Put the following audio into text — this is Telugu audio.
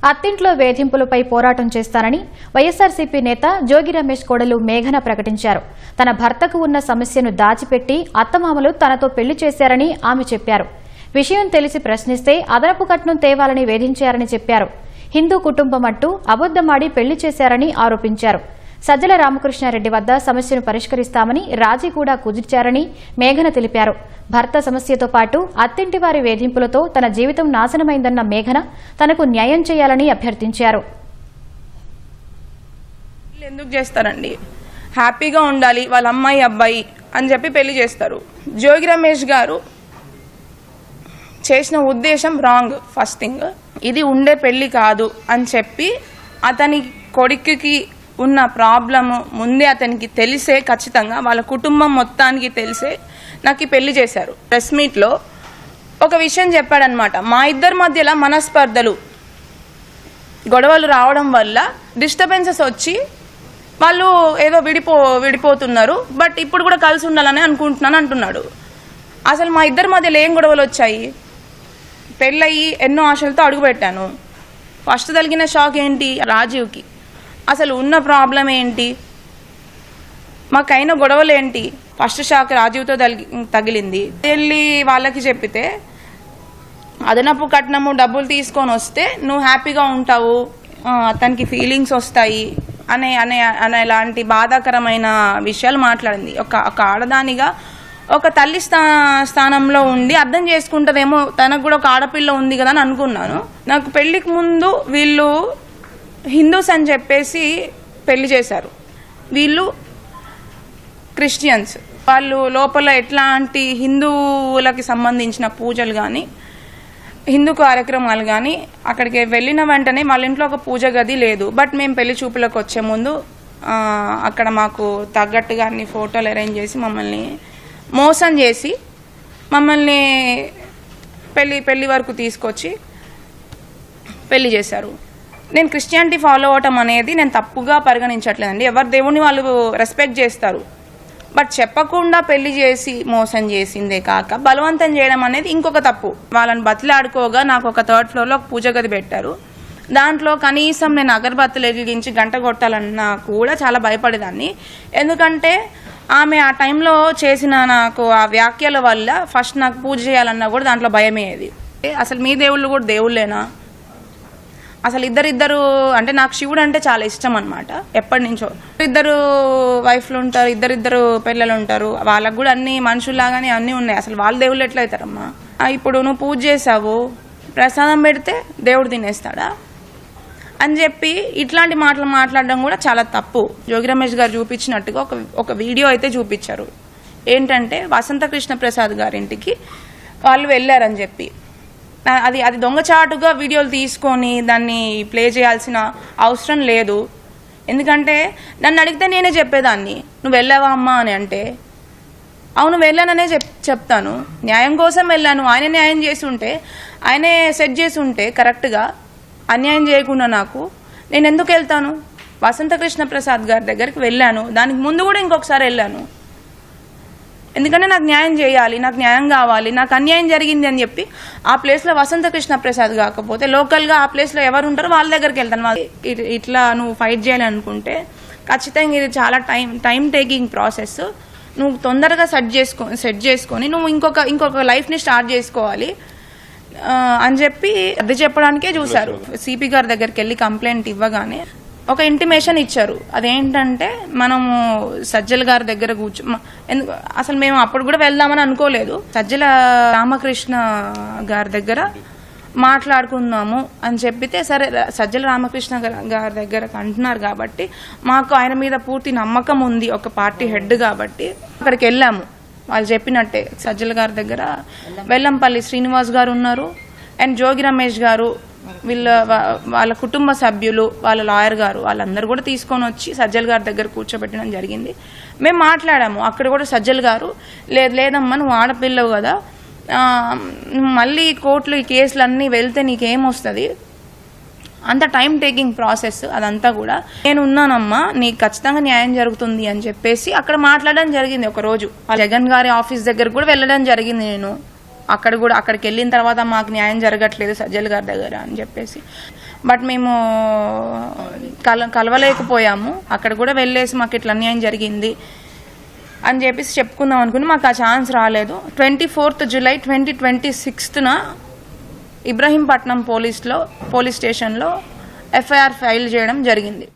అత్తింట్లో వేధింపులపై పోరాటం చేస్తానని వైఎస్ఆర్సీపీ నేత జోగి రమేష్ కోడలు మేఘన ప్రకటించారు. తన భర్తకు ఉన్న సమస్యను దాచిపెట్టి అత్తమామలు తనతో పెళ్లి చేశారని ఆమె చెప్పారు. విషయం తెలిసి ప్రశ్నిస్తే అదనపు కట్నం తేవాలని వేధించారని చెప్పారు. హిందూ కుటుంబం అంటూ అబద్దమాడి పెళ్లి చేశారని ఆరోపించారు. సజ్జల రామకృష్ణారెడ్డి వద్ద సమస్యను పరిష్కరిస్తామని రాజీ కూడా కుదిర్చారని మేఘన తెలిపారు. భర్త సమస్యతో పాటు అత్తింటి వారి వేధింపులతో తన జీవితం నాశనమైందన్న మేఘన తనకు న్యాయం చేయాలని అభ్యర్థించారు. ఎందుకు చేస్తారండి? హ్యాపీగా ఉండాలి వాళ్ళ అమ్మాయి అబ్బాయి అని చెప్పి పెళ్లి చేస్తారు. జోగి రమేష్ గారు చేసిన ఉద్దేశం రాంగ్. ఫస్ట్ థింగ్, ఇది ఉండే పెళ్లి కాదు అని చెప్పి అతని కొడుకుకి ఉన్న ప్రాబ్లము ముందే అతనికి తెలిసే, ఖచ్చితంగా వాళ్ళ కుటుంబం మొత్తానికి తెలిసే నాకు ఈ పెళ్లి చేశారు. ప్రెస్ మీట్లో ఒక విషయం చెప్పాడనమాట. మా ఇద్దరి మధ్యలో మనస్పర్ధలు, గొడవలు రావడం వల్ల డిస్టర్బెన్సెస్ వచ్చి వాళ్ళు ఏదో విడిపోతున్నారు, బట్ ఇప్పుడు కూడా కలిసి ఉండాలని అనుకుంటున్నాను అంటున్నాడు. అసలు మా ఇద్దరి మధ్యలో ఏం గొడవలు వచ్చాయి? పెళ్ళయి ఎన్నో ఆశలతో అడుగుపెట్టాను. ఫస్ట్ తగిలిన షాక్ ఏంటి? రాజీవ్కి. అసలు ఉన్న ప్రాబ్లం ఏంటి? మాకైన గొడవలు ఏంటి? ఫస్ట్ షాక్ రాజీవ్తో తగిలింది. వెళ్ళి వాళ్ళకి చెప్పితే అదనపు కట్నము డబ్బులు తీసుకొని వస్తే నువ్వు హ్యాపీగా ఉంటావు, అతనికి ఫీలింగ్స్ వస్తాయి అనేలాంటి బాధాకరమైన విషయాలు మాట్లాడింది. ఒక ఆడదానిగా, ఒక తల్లి స్థానంలో ఉండి అర్థం చేసుకుంటదేమో, తనకు కూడా ఒక ఆడపిల్ల ఉంది కదా అని అనుకున్నాను. నాకు పెళ్లికి ముందు వీళ్ళు హిందూస్ అని చెప్పేసి పెళ్లి చేశారు. వీళ్ళు క్రిస్టియన్స్. వాళ్ళు లోపల ఎట్లాంటి హిందువులకి సంబంధించిన పూజలు కానీ, హిందూ కార్యక్రమాలు కానీ, అక్కడికి వెళ్ళిన వెంటనే వాళ్ళ ఇంట్లో ఒక పూజ గది లేదు. బట్ మేము పెళ్లి చూపులకు వచ్చే ముందు అక్కడ మాకు తగ్గట్టుగా అన్ని ఫోటోలు అరేంజ్ చేసి మమ్మల్ని మోసం చేసి మమ్మల్ని పెళ్లి వరకు తీసుకొచ్చి పెళ్లి చేశారు. నేను క్రిస్టియానిటీ ఫాలో అవటం అనేది నేను తప్పుగా పరిగణించట్లేదండి. ఎవరి దేవుడిని వాళ్ళు రెస్పెక్ట్ చేస్తారు. బట్ చెప్పకుండా పెళ్లి చేసి మోసం చేసిందే కాక బలవంతం చేయడం అనేది ఇంకొక తప్పు. వాళ్ళని బతిలాడుకోగా నాకు ఒక 3rd ఫ్లోర్లో ఒక పూజ గది పెట్టారు. దాంట్లో కనీసం నేను అగరబత్తులు వెలిగించి గంట కొట్టాలన్నా కూడా చాలా భయపడేదాన్ని. ఎందుకంటే ఆమె ఆ టైంలో చేసిన నాకు ఆ వ్యాఖ్యల వల్ల ఫస్ట్ నాకు పూజ చేయాలన్నా కూడా దాంట్లో భయమేది. అసలు మీ దేవుళ్ళు కూడా దేవుళ్ళేనా? అసలు ఇద్దరు అంటే నాకు శివుడు అంటే చాలా ఇష్టం అనమాట. ఎప్పటి నుంచో ఇద్దరు వైఫ్లు ఉంటారు, ఇద్దరు పిల్లలు ఉంటారు. వాళ్ళకు కూడా అన్ని మనుషుల్లాగానే అన్నీ ఉన్నాయి. అసలు వాళ్ళ దేవుళ్ళు ఎట్లా అవుతారమ్మా? ఇప్పుడు నువ్వు పూజ చేసావు, ప్రసాదం పెడితే దేవుడు తినేస్తాడా అని చెప్పి ఇట్లాంటి మాటలు మాట్లాడడం కూడా చాలా తప్పు. జోగి రమేష్ గారు చూపించినట్టుగా ఒక వీడియో అయితే చూపించారు. ఏంటంటే వసంత కృష్ణ ప్రసాద్ గారింటికి వాళ్ళు వెళ్ళారని చెప్పి అది దొంగచాటుగా వీడియోలు తీసుకొని దాన్ని ప్లే చేయాల్సిన అవసరం లేదు. ఎందుకంటే నన్ను అడిగితే నేనే చెప్పేదాన్ని, నువ్వు వెళ్ళావా అమ్మా అని. అంటే అవును వెళ్ళాననే చెప్తాను. న్యాయం కోసం వెళ్ళాను. ఆయన న్యాయం చేసి ఉంటే, ఆయనే సెట్ చేసి ఉంటే కరెక్ట్గా, అన్యాయం చేయకుండా నాకు నేను ఎందుకు వెళ్తాను? వసంత కృష్ణ ప్రసాద్ గారి దగ్గరికి వెళ్ళాను. దానికి ముందు కూడా ఇంకొకసారి వెళ్ళాను. ఎందుకంటే నాకు న్యాయం చేయాలి, నాకు న్యాయం కావాలి, నాకు అన్యాయం జరిగింది అని చెప్పి ఆ ప్లేస్లో వసంత కృష్ణ ప్రసాద్ కాకపోతే లోకల్గా ఆ ప్లేస్లో ఎవరు ఉంటారో వాళ్ళ దగ్గరికి వెళ్తాను. ఇట్లా నువ్వు ఫైట్ చేయాలి అనుకుంటే ఖచ్చితంగా ఇది చాలా టైం టేకింగ్ ప్రాసెస్. నువ్వు తొందరగా సెట్ చేసుకొని నువ్వు ఇంకొక లైఫ్ని స్టార్ట్ చేసుకోవాలి అని చెప్పి అది చెప్పడానికే చూశారు. సిపి గారి దగ్గరికి వెళ్ళి కంప్లైంట్ ఇవ్వగానే ఒక ఇంటిమేషన్ ఇచ్చారు. అదేంటంటే మనము సజ్జల గారి దగ్గర అసలు మేము అప్పుడు కూడా వెళ్దామని అనుకోలేదు. సజ్జల రామకృష్ణ గారి దగ్గర మాట్లాడుకుందాము అని చెప్పితే, సరే సజ్జల రామకృష్ణ గారి దగ్గర అంటున్నారు కాబట్టి మాకు ఆయన మీద పూర్తి నమ్మకం ఉంది, ఒక పార్టీ హెడ్ కాబట్టి అక్కడికి వెళ్ళాము. వాళ్ళు చెప్పినట్టే సజ్జల గారి దగ్గర వెల్లంపల్లి శ్రీనివాస్ గారు ఉన్నారు, అండ్ జోగి రమేష్ గారు, వాళ్ళ కుటుంబ సభ్యులు, వాళ్ళ లాయర్ గారు, వాళ్ళందరూ కూడా తీసుకొని వచ్చి సజ్జల గారి దగ్గర కూర్చోబెట్టడం జరిగింది. మేము మాట్లాడాము. అక్కడ కూడా సజ్జల గారు లేదమ్మా నువ్వు ఆడపిల్లవు కదా, మళ్ళీ కోర్టులు ఈ కేసులన్నీ వెళ్తే నీకేమొస్తుంది, అంత టైం టేకింగ్ ప్రాసెస్ అదంతా కూడా. నేను ఉన్నానమ్మా, నీకు ఖచ్చితంగా న్యాయం జరుగుతుంది అని చెప్పేసి అక్కడ మాట్లాడడం జరిగింది. ఒక రోజు జగన్ గారి ఆఫీస్ దగ్గర కూడా వెళ్ళడం జరిగింది నేను. అక్కడికి వెళ్ళిన తర్వాత మాకు న్యాయం జరగట్లేదు సజ్జల్ గారి దగ్గర అని చెప్పేసి. బట్ మేము కలవలేకపోయాము. అక్కడ కూడా వెళ్ళేసి మాకు ఇట్లా అన్యాయం జరిగింది అని చెప్పేసి చెప్పుకుందాం అనుకుని మాకు ఆ ఛాన్స్ రాలేదు. 24 జూలై 2026 ఇబ్రహీంపట్నం పోలీస్ స్టేషన్లో ఎఫ్ఐఆర్ ఫైల్ చేయడం జరిగింది.